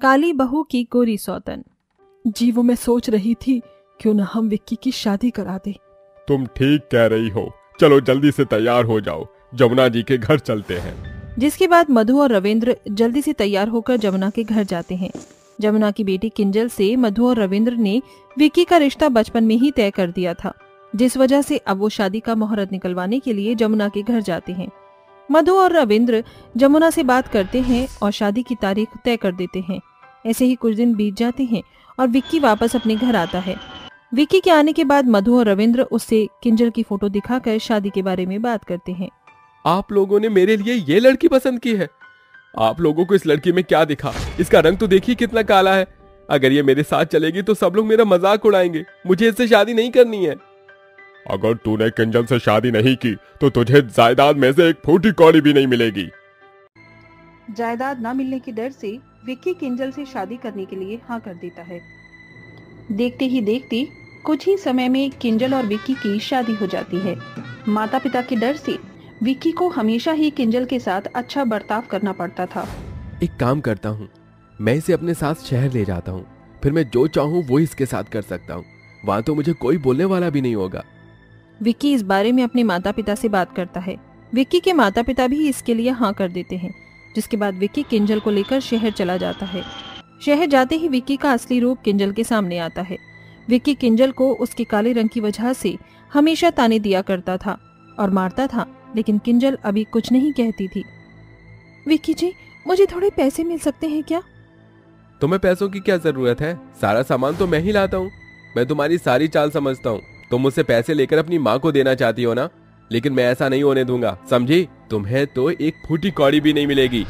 काली बहू की गोरी सौतन। जी वो मैं सोच रही थी क्यों ना हम विक्की की शादी करा दे। तुम ठीक कह रही हो, चलो जल्दी से तैयार हो जाओ, जमुना जी के घर चलते हैं। जिसके बाद मधु और रविंद्र जल्दी से तैयार होकर जमुना के घर जाते हैं। जमुना की बेटी किंजल से मधु और रविंद्र ने विक्की का रिश्ता बचपन में ही तय कर दिया था, जिस वजह से अब वो शादी का मुहूर्त निकलवाने के लिए जमुना के घर जाते हैं। मधु और रविंद्र जमुना से बात करते हैं और शादी की तारीख तय कर देते हैं। ऐसे ही कुछ दिन बीत जाते हैं और विक्की वापस अपने घर आता है। विक्की के आने के बाद मधु और रविंद्र उससे किंजल की फोटो दिखाकर शादी के बारे में बात करते हैं। आप लोगों ने मेरे लिए ये लड़की पसंद की है? आप लोगों को इस लड़की में क्या दिखा? इसका रंग तो देखिए कितना काला है। अगर ये मेरे साथ चलेगी तो सब लोग मेरा मजाक उड़ाएंगे। मुझे इससे शादी नहीं करनी है। अगर तूने किंजल से शादी नहीं की तो तुझे जायदाद में से एक फूटी कौड़ी भी नहीं मिलेगी। जायदाद न मिलने के डर से विक्की किंजल से शादी करने के लिए हाँ कर देता है। देखते ही देखते कुछ ही समय में किंजल और विक्की की शादी हो जाती है। माता पिता के डर से विक्की को हमेशा ही किंजल के साथ अच्छा बर्ताव करना पड़ता था। एक काम करता हूँ, मैं इसे अपने साथ शहर ले जाता हूँ, फिर मैं जो चाहूँ वो इसके साथ कर सकता हूँ। वहाँ तो मुझे कोई बोलने वाला भी नहीं होगा। विक्की इस बारे में अपने माता पिता से बात करता है। विक्की के माता पिता भी इसके लिए हाँ कर देते हैं। जिसके बाद विक्की किंजल को लेकर शहर चला जाता है। शहर जाते ही विक्की का असली रूप किंजल के सामने आता है। विक्की किंजल को उसके काले रंग की वजह से हमेशा ताने दिया करता था और मारता था, लेकिन किंजल अभी कुछ नहीं कहती थी। विक्की जी, मुझे थोड़े पैसे मिल सकते हैं क्या? तुम्हें पैसों की क्या जरूरत है? सारा सामान तो मैं ही लाता हूँ। मैं तुम्हारी सारी चाल समझता हूँ। तुम मुझसे पैसे लेकर अपनी माँ को देना चाहती हो ना, लेकिन मैं ऐसा नहीं होने दूंगा, समझी? तुम्हें तो एक फूटी कौड़ी भी नहीं मिलेगी।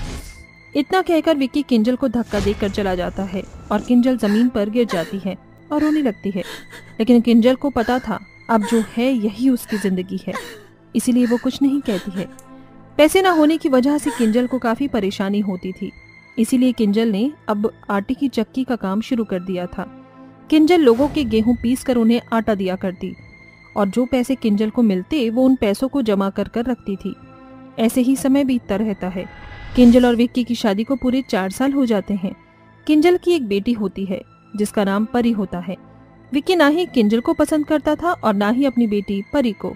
इतना कहकर विक्की किंजल को धक्का देकर चला जाता है और किंजल जमीन पर गिर जाती है और रोने लगती है। लेकिन किंजल को पता था अब जो है यही उसकी जिंदगी है, इसीलिए वो कुछ नहीं कहती है। पैसे न होने की वजह से किंजल को काफी परेशानी होती थी, इसीलिए किंजल ने अब आटे की चक्की का काम शुरू कर दिया था। किंजल लोगों के गेहूं पीस कर उन्हें आटा दिया करती और जो पैसे किंजल को मिलते वो उन पैसों को जमा कर कर रखती थी। ऐसे ही समय बीतता रहता है। किंजल और विक्की की शादी को पूरे 4 साल हो जाते हैं। किंजल की एक बेटी होती है जिसका नाम परी होता है। विक्की ना ही किंजल को पसंद करता था और ना ही अपनी बेटी परी को।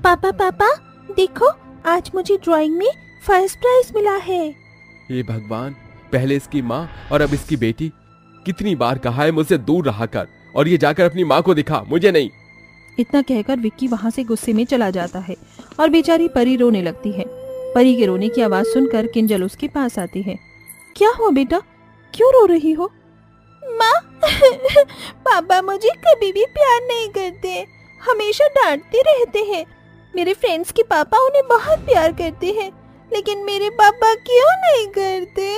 पापा पापा देखो, आज मुझे ड्राइंग में फर्स्ट प्राइज मिला है। हे भगवान, पहले इसकी माँ और अब इसकी बेटी। कितनी बार कहा है मुझसे दूर रहा कर, और ये जाकर अपनी माँ को दिखा, मुझे नहीं। इतना कहकर विक्की वहाँ से गुस्से में चला जाता है और बेचारी परी रोने लगती है। परी के रोने की आवाज सुनकर किंजल उसके पास आती है। क्या हुआ बेटा, क्यों रो रही हो? माँ पापा मुझे कभी भी प्यार नहीं करते, हमेशा डांटते रहते हैं। मेरे फ्रेंड्स के पापा उन्हें बहुत प्यार करते हैं, लेकिन मेरे पापा क्यों नहीं करते?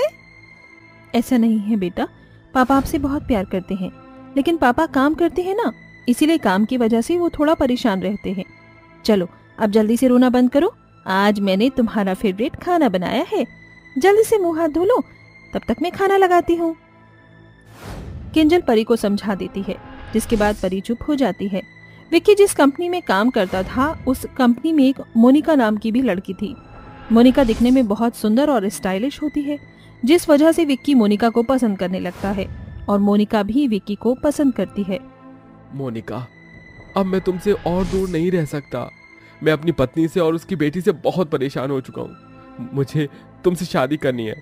ऐसा नहीं है बेटा, पापा आपसे बहुत प्यार करते हैं, लेकिन पापा काम करते हैं ना, इसीलिए काम की वजह से वो थोड़ा परेशान रहते हैं। चलो अब जल्दी से रोना बंद करो, आज मैंने तुम्हारा फेवरेट खाना बनाया है, जल्दी से मुंह हाथ धो लो, तब तक मैं खाना लगाती हूँ। किंजल परी को समझा देती है, जिसके बाद परी चुप हो जाती है। विक्की जिस कंपनी में काम करता था उस कंपनी में एक मोनिका नाम की भी लड़की थी। मोनिका दिखने में बहुत सुंदर और स्टाइलिश होती है, जिस वजह से विक्की मोनिका को पसंद करने लगता है और मोनिका भी विक्की को पसंद करती है। मोनिका, अब मैं तुमसे और दूर नहीं रह सकता। मैं अपनी पत्नी से और उसकी बेटी से बहुत परेशान हो चुका हूँ। मुझे तुमसे शादी करनी है।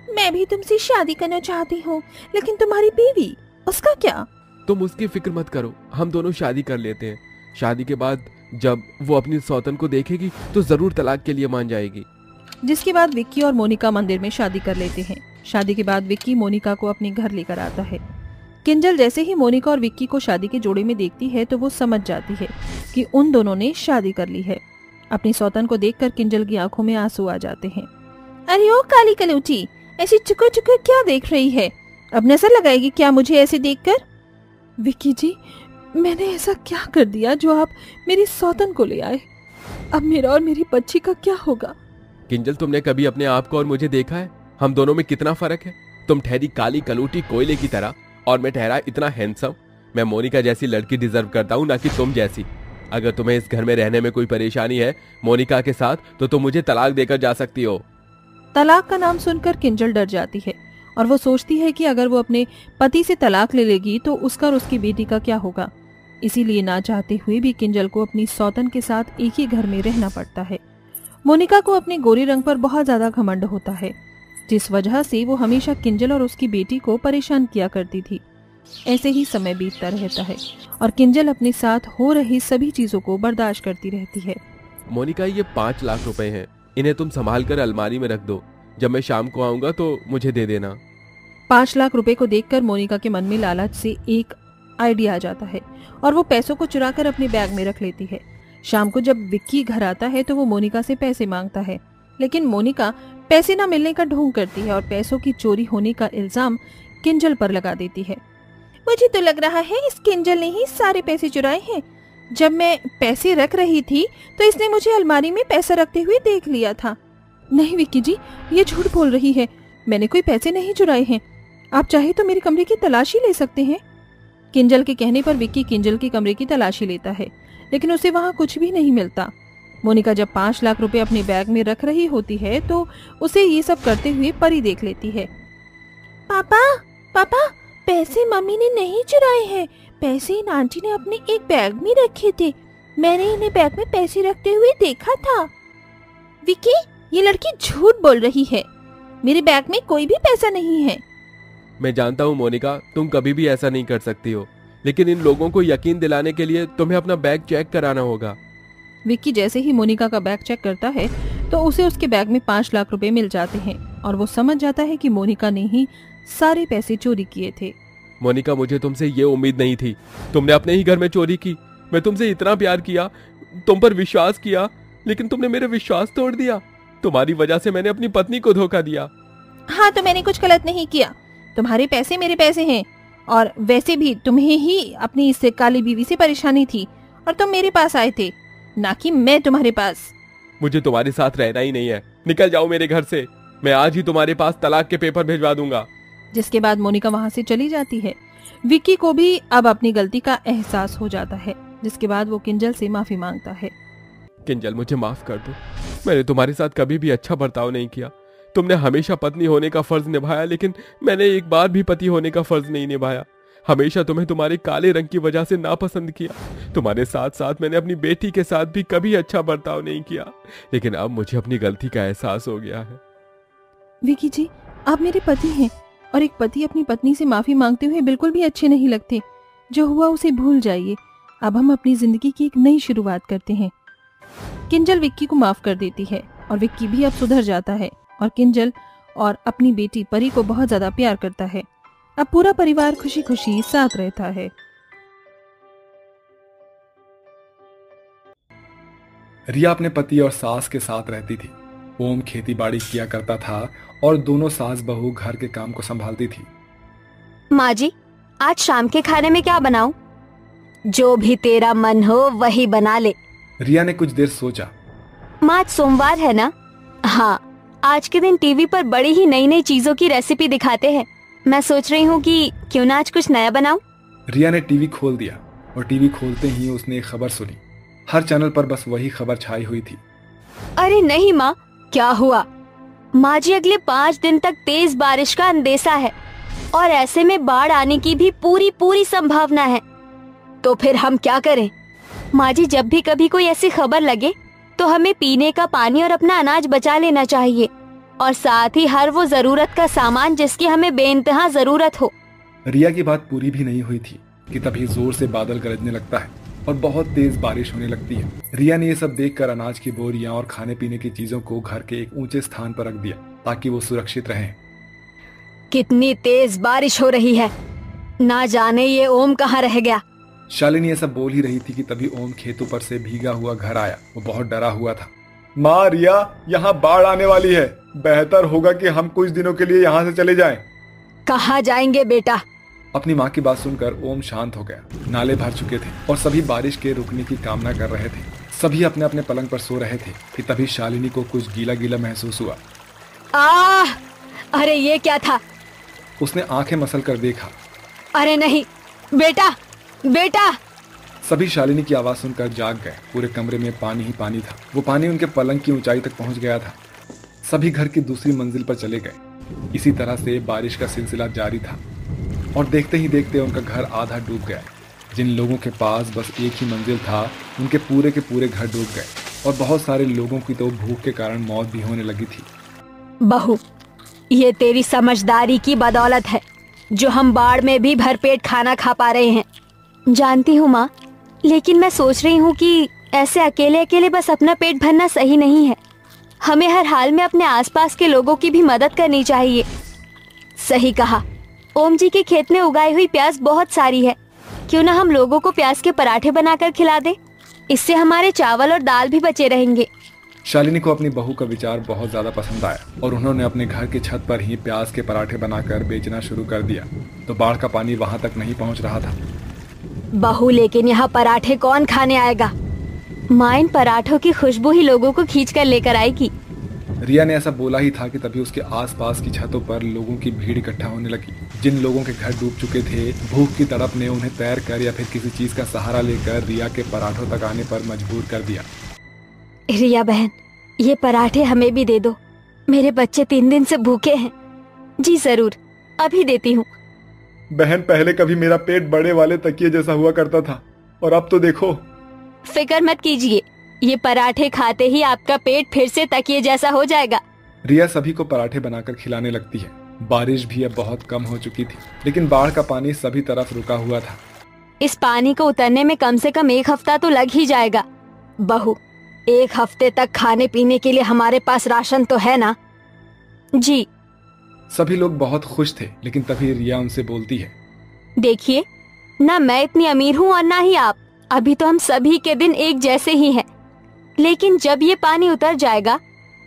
मैं भी तुमसे शादी करना चाहती हूँ, लेकिन तुम्हारी बीवी, उसका क्या? तुम उसकी फिक्र मत करो, हम दोनों शादी कर लेते हैं। शादी के बाद जब वो अपनी सौतन को देखेगी तो जरूर तलाक के लिए मान जाएगी। जिसके बाद विक्की और मोनिका मंदिर में शादी कर लेते हैं। शादी के बाद विक्की मोनिका को अपने घर लेकर आता है। किंजल जैसे ही मोनिका और विक्की को शादी के जोड़े में देखती है तो वो समझ जाती है कि उन दोनों ने शादी कर ली है। अपनी सौतन को देखकर किंजल की आंखों में आंसू आ जाते हैं। अरे ओ काली कलूटी, ऐसी चुकर चुकर क्या देख रही है? अब नजर लगाएगी क्या मुझे ऐसे देखकर? विक्की जी, मैंने ऐसा क्या कर दिया जो आप मेरी सौतन को ले आए? अब मेरा और मेरी बच्ची का क्या होगा? किंजल, तुमने कभी अपने आप को और मुझे देखा है? हम दोनों में कितना फर्क है। तुम ठहरी काली कलूटी कोयले की तरह और मैं ठहरा इतना हैंडसम। मैं मोनिका जैसी लड़की डिजर्व करता हूँ, ना कि तुम जैसी। अगर तुम्हें इस घर में रहने में कोई परेशानी है मोनिका के साथ तो तुम मुझे तलाक देकर जा सकती हो। तलाक का नाम सुनकर किंजल डर जाती है और वो सोचती है कि अगर वो अपने पति से तलाक ले लेगी तो उसका और उसकी बेटी का क्या होगा। इसीलिए ना चाहते हुए भी किंजल को अपनी सौतन के साथ एक ही घर में रहना पड़ता है। मोनिका को अपने गोरे रंग पर बहुत ज्यादा घमंड होता है, जिस वजह से वो हमेशा किंजल और उसकी बेटी को परेशान किया करती थी। ऐसे ही समय बीतता रहता है और किंजल अपने साथ हो रही सभी चीजों को बर्दाश्त करती रहती है। मोनिका, ये 5 लाख रुपए हैं, इन्हें तुम संभाल कर अलमारी में रख दो। जब मैं शाम को आऊंगा तो मुझे दे देना। 5 लाख रुपए को देखकर मोनिका के मन में लालच से एक आइडिया आ जाता है और वो पैसों को चुराकर अपने बैग में रख लेती है। शाम को जब विक्की घर आता है तो वो मोनिका से पैसे मांगता है, लेकिन मोनिका पैसे न मिलने का ढोंग करती है और पैसों की चोरी होने का इल्जाम किंजल पर लगा देती है। मुझे तो लग रहा है इस किंजल ने ही सारे पैसे चुराए हैं। जब मैं पैसे रख रही थी तो इसने मुझे अलमारी में पैसा रखते हुए देख लिया था। नहीं विक्की जी, ये झूठ बोल रही है, मैंने कोई पैसे नहीं चुराए हैं। आप चाहे तो मेरे कमरे की तलाशी ले सकते हैं। किंजल के कहने पर विक्की किंजल के कमरे की तलाशी लेता है, लेकिन उसे वहाँ कुछ भी नहीं मिलता। मोनिका जब 5 लाख रुपए अपने बैग में रख रही होती है तो उसे ये सब करते हुए परी देख लेती है। पापा पापा, पैसे मम्मी ने नहीं चुराए हैं, पैसे इन आंटी ने अपने एक बैग में रखे थे। मैंने इन्हें बैग में पैसे रखते हुए देखा था। विक्की, ये लड़की झूठ बोल रही है, मेरे बैग में कोई भी पैसा नहीं है। मैं जानता हूँ मोनिका, तुम कभी भी ऐसा नहीं कर सकती हो, लेकिन इन लोगों को यकीन दिलाने के लिए तुम्हें अपना बैग चेक कराना होगा। विक्की जैसे ही मोनिका का बैग चेक करता है तो उसे उसके बैग में 5 लाख रुपए मिल जाते हैं और वो समझ जाता है कि मोनिका ने ही सारे पैसे चोरी किए थे। मोनिका, मुझे तुमसे ये उम्मीद नहीं थी। तुमने अपने ही घर में चोरी की। मैं तुमसे इतना प्यार किया, तुम पर विश्वास किया, लेकिन तुमने मेरा विश्वास तोड़ दिया। तुम्हारी वजह से मैंने अपनी पत्नी को धोखा दिया। हाँ, तो मैंने कुछ गलत नहीं किया। तुम्हारे पैसे मेरे पैसे हैं और वैसे भी तुम्हें ही अपनी इस काली बीवी से परेशानी थी और तुम मेरे पास आए थे, ना कि मैं तुम्हारे पास। मुझे तुम्हारे साथ रहना ही नहीं है, निकल जाओ मेरे घर से। मैं आज ही तुम्हारे पास तलाक के पेपर भिजवा दूंगा। जिसके बाद मोनिका वहाँ से चली जाती है। विक्की को भी अब अपनी गलती का एहसास हो जाता है, जिसके बाद वो किंजल से माफी मांगता है। किंजल, मुझे माफ कर दो। मैंने तुम्हारे साथ कभी भी अच्छा बर्ताव नहीं किया। तुमने हमेशा पत्नी होने का फर्ज निभाया, लेकिन मैंने एक बार भी पति होने का फर्ज नहीं निभाया। हमेशा तुम्हें तुम्हारे काले रंग की वजह से नापसंद किया। तुम्हारे साथ साथ मैंने अपनी बेटी के साथ भी कभी अच्छा बर्ताव नहीं किया, लेकिन अब मुझे अपनी गलती का एहसास हो गया है। विक्की जी, आप मेरे पति हैं और एक पति अपनी पत्नी से माफी मांगते हुए बिल्कुल भी अच्छे नहीं लगते। जो हुआ उसे भूल जाइए। अब हम अपनी जिंदगी की एक नई शुरुआत करते हैं। किंजल विक्की को माफ कर देती है और विक्की भी अब सुधर जाता है और किंजल और अपनी बेटी परी को बहुत ज्यादा प्यार करता है। अब पूरा परिवार खुशी खुशी साथ रहता है। रिया अपने पति और सास के साथ रहती थी। ओम खेती बाड़ी किया करता था और दोनों सास बहू घर के काम को संभालती थी। माँ जी, आज शाम के खाने में क्या बनाऊं? जो भी तेरा मन हो वही बना ले। रिया ने कुछ देर सोचा। माँ, आज सोमवार है ना? हाँ, आज के दिन टीवी पर बड़ी ही नई नई चीजों की रेसिपी दिखाते हैं। मैं सोच रही हूँ कि क्यों ना आज कुछ नया बनाऊं। रिया ने टीवी खोल दिया और टीवी खोलते ही उसने एक खबर सुनी। हर चैनल पर बस वही खबर छाई हुई थी। अरे नहीं माँ, क्या हुआ? माँ जी, अगले 5 दिन तक तेज बारिश का अंदेशा है और ऐसे में बाढ़ आने की भी पूरी संभावना है। तो फिर हम क्या करें? माँ जी, जब भी कभी कोई ऐसी खबर लगे तो हमें पीने का पानी और अपना अनाज बचा लेना चाहिए और साथ ही हर वो जरूरत का सामान जिसकी हमें बेइंतहा जरूरत हो। रिया की बात पूरी भी नहीं हुई थी कि तभी जोर से बादल गरजने लगता है और बहुत तेज बारिश होने लगती है। रिया ने ये सब देखकर अनाज की बोरियां और खाने पीने की चीजों को घर के एक ऊंचे स्थान पर रख दिया ताकि वो सुरक्षित रहें। कितनी तेज बारिश हो रही है, ना जाने ये ओम कहाँ रह गया। शालिनी ये सब बोल ही रही थी कि तभी ओम खेतों पर से भीगा हुआ घर आया। वो बहुत डरा हुआ था। माँ, रिया, यहाँ बाढ़ आने वाली है। बेहतर होगा कि हम कुछ दिनों के लिए यहाँ से चले जाएं। कहाँ जाएंगे बेटा? अपनी माँ की बात सुनकर ओम शांत हो गया। नाले भर चुके थे और सभी बारिश के रुकने की कामना कर रहे थे। सभी अपने अपने पलंग पर सो रहे थे कि तभी शालिनी को कुछ गीला गीला महसूस हुआ। अरे ये क्या था? उसने आंखें मसल कर देखा। अरे नहीं, बेटा बेटा! सभी शालिनी की आवाज सुनकर जाग गए। पूरे कमरे में पानी ही पानी था। वो पानी उनके पलंग की ऊंचाई तक पहुंच गया था। सभी घर की दूसरी मंजिल पर चले गए। इसी तरह से बारिश का सिलसिला जारी था और देखते ही देखते उनका घर आधा डूब गया। जिन लोगों के पास बस एक ही मंजिल था, उनके पूरे के पूरे घर डूब गए और बहुत सारे लोगों की तो भूख के कारण मौत भी होने लगी थी। बहू, ये तेरी समझदारी की बदौलत है जो हम बाढ़ में भी भरपेट खाना खा पा रहे हैं। जानती हूँ माँ, लेकिन मैं सोच रही हूँ कि ऐसे अकेले अकेले बस अपना पेट भरना सही नहीं है। हमें हर हाल में अपने आसपास के लोगों की भी मदद करनी चाहिए। सही कहा, ओम जी के खेत में उगाई हुई प्याज बहुत सारी है। क्यों ना हम लोगों को प्याज के पराठे बनाकर खिला दे, इससे हमारे चावल और दाल भी बचे रहेंगे। शालिनी को अपनी बहू का विचार बहुत ज्यादा पसंद आया और उन्होंने अपने घर की छत पर ही प्याज के पराठे बनाकर बेचना शुरू कर दिया। तो बाढ़ का पानी वहां तक नहीं पहुंच रहा था। बहू, लेकिन यहाँ पराठे कौन खाने आएगा? माँ इन पराठों की खुशबू ही लोगों को खींच कर लेकर आएगी। रिया ने ऐसा बोला ही था कि तभी उसके आसपास की छतों पर लोगों की भीड़ इकट्ठा होने लगी। जिन लोगों के घर डूब चुके थे, भूख की तड़प ने उन्हें तैर कर या फिर किसी चीज का सहारा लेकर रिया के पराठों तक आने पर मजबूर कर दिया। रिया बहन, ये पराठे हमें भी दे दो। मेरे बच्चे 3 दिन से भूखे हैं। जी जरूर, अभी देती हूँ। बहन, पहले कभी मेरा पेट बड़े वाले तकिए जैसा हुआ करता था और अब तो देखो। फिक्र मत कीजिए, ये पराठे खाते ही आपका पेट फिर से तकिए जैसा हो जाएगा। रिया सभी को पराठे बनाकर खिलाने लगती है। बारिश भी अब बहुत कम हो चुकी थी, लेकिन बाढ़ का पानी सभी तरफ रुका हुआ था। इस पानी को उतरने में कम से कम 1 हफ्ता तो लग ही जाएगा। बहू, 1 हफ्ते तक खाने पीने के लिए हमारे पास राशन तो है ना? जी। सभी लोग बहुत खुश थे, लेकिन तभी रिया उनसे बोलती है, देखिए, ना मैं इतनी अमीर हूँ और ना ही आप। अभी तो हम सभी के दिन एक जैसे ही हैं। लेकिन जब ये पानी उतर जाएगा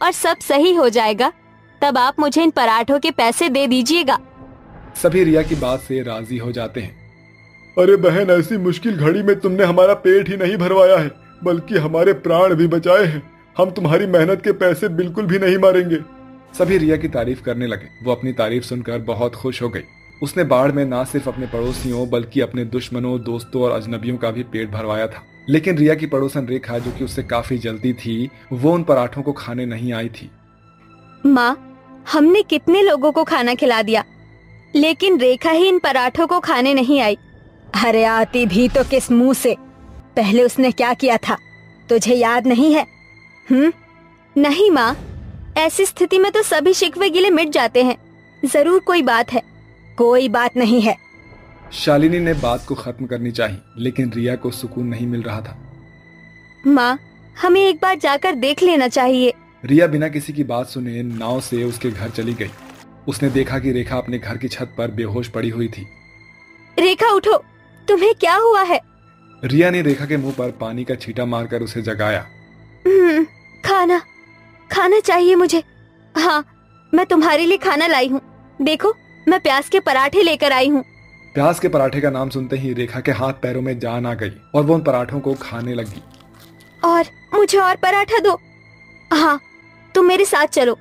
और सब सही हो जाएगा, तब आप मुझे इन पराठों के पैसे दे दीजिएगा। सभी रिया की बात से राजी हो जाते हैं। अरे बहन, ऐसी मुश्किल घड़ी में तुमने हमारा पेट ही नहीं भरवाया है, बल्कि हमारे प्राण भी बचाए हैं। हम तुम्हारी मेहनत के पैसे बिल्कुल भी नहीं मारेंगे। सभी रिया की तारीफ करने लगे। वो अपनी तारीफ सुनकर बहुत खुश हो गई। उसने बाढ़ में ना सिर्फ अपने पड़ोसियों बल्कि अपने दुश्मनों, दोस्तों और अजनबियों का भी पेट भरवाया था। लेकिन रिया की पड़ोसन रेखा, जो कि उससे काफी जलती थी, वो उन पराठों को खाने नहीं आई थी। माँ, हमने कितने लोगों को खाना खिला दिया, लेकिन रेखा ही इन पराठों को खाने नहीं आई। अरे आती भी तो किस मुंह से? पहले उसने क्या किया था, तुझे याद नहीं है? नहीं माँ, ऐसी स्थिति में तो सभी शिकवे गिले मिट जाते हैं। जरूर कोई बात है। कोई बात नहीं है। शालिनी ने बात को खत्म करनी चाहिए, लेकिन रिया को सुकून नहीं मिल रहा था। माँ, हमें एक बार जाकर देख लेना चाहिए। रिया बिना किसी की बात सुने नाव से उसके घर चली गई। उसने देखा कि रेखा अपने घर की छत पर बेहोश पड़ी हुई थी। रेखा, उठो, तुम्हें क्या हुआ है? रिया ने रेखा के मुंह पर पानी का छींटा मारकर उसे जगाया। खाना चाहिए मुझे। हाँ, मैं तुम्हारे लिए खाना लाई हूँ। देखो, मैं प्याज के पराठे लेकर आई हूँ। प्याज के पराठे का नाम सुनते ही रेखा के हाथ पैरों में जान आ गई और वो उन पराठों को खाने लगी। और मुझे और पराठा दो। हाँ, तुम मेरे साथ चलो।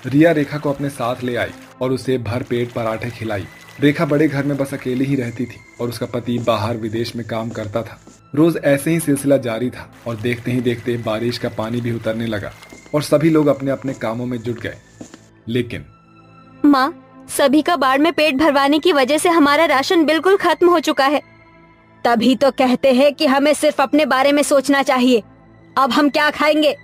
रिया रेखा को अपने साथ ले आई और उसे भर पेट पराठे खिलाई। रेखा बड़े घर में बस अकेली ही रहती थी और उसका पति बाहर विदेश में काम करता था। रोज ऐसे ही सिलसिला जारी था और देखते ही देखते बारिश का पानी भी उतरने लगा और सभी लोग अपने अपने कामों में जुट गए। लेकिन माँ, सभी का बाढ़ में पेट भरवाने की वजह से हमारा राशन बिल्कुल खत्म हो चुका है। तभी तो कहते हैं कि हमें सिर्फ अपने बारे में सोचना चाहिए। अब हम क्या खाएंगे?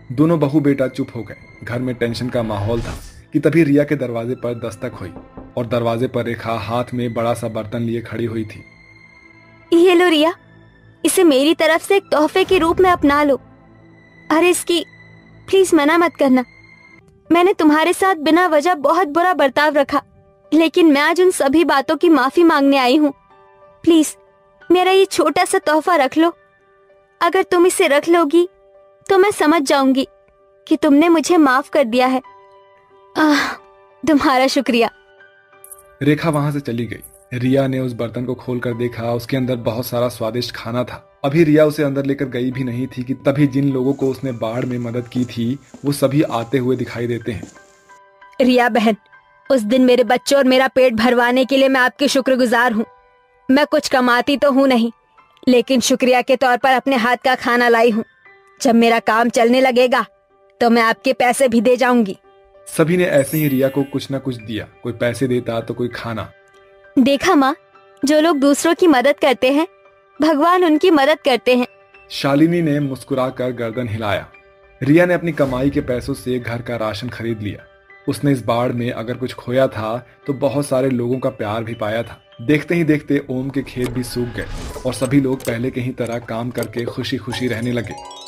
दोनों बहू बेटा चुप हो गए। घर में टेंशन का माहौल था कि तभी रिया के दरवाजे पर दस्तक हुई और दरवाजे पर रेखा हाथ में बड़ा सा बर्तन लिए खड़ी हुई थी। ये लो रिया, इसे मेरी तरफ से एक तोहफे के रूप में अपना लो। अरे इसकी प्लीज मना मत करना। मैंने तुम्हारे साथ बिना वजह बहुत बुरा बर्ताव रखा, लेकिन मैं आज उन सभी बातों की माफी मांगने आई हूँ। प्लीज मेरा ये छोटा सा तोहफा रख लो। अगर तुम इसे रख लोगी तो मैं समझ जाऊंगी कि तुमने मुझे माफ कर दिया है। तुम्हारा शुक्रिया। रेखा वहां से चली गई। रिया ने उस बर्तन को खोलकर देखा। उसके अंदर बहुत सारा स्वादिष्ट खाना था। अभी रिया उसे अंदर लेकर गई भी नहीं थी कि तभी जिन लोगों को उसने बाढ़ में मदद की थी वो सभी आते हुए दिखाई देते हैं। रिया बहन, उस दिन मेरे बच्चों और मेरा पेट भरवाने के लिए मैं आपकी शुक्रगुजार हूँ। मैं कुछ कमाती तो हूँ नहीं, लेकिन शुक्रिया के तौर पर अपने हाथ का खाना लाई हूँ। जब मेरा काम चलने लगेगा तो मैं आपके पैसे भी दे जाऊंगी। सभी ने ऐसे ही रिया को कुछ न कुछ दिया, कोई पैसे देता तो कोई खाना। देखा माँ, जो लोग दूसरों की मदद करते हैं भगवान उनकी मदद करते हैं। शालिनी ने मुस्कुराकर गर्दन हिलाया। रिया ने अपनी कमाई के पैसों से घर का राशन खरीद लिया। उसने इस बाढ़ में अगर कुछ खोया था तो बहुत सारे लोगों का प्यार भी पाया था। देखते ही देखते ओम के खेत भी सूख गए और सभी लोग पहले की ही तरह काम करके खुशी खुशी रहने लगे।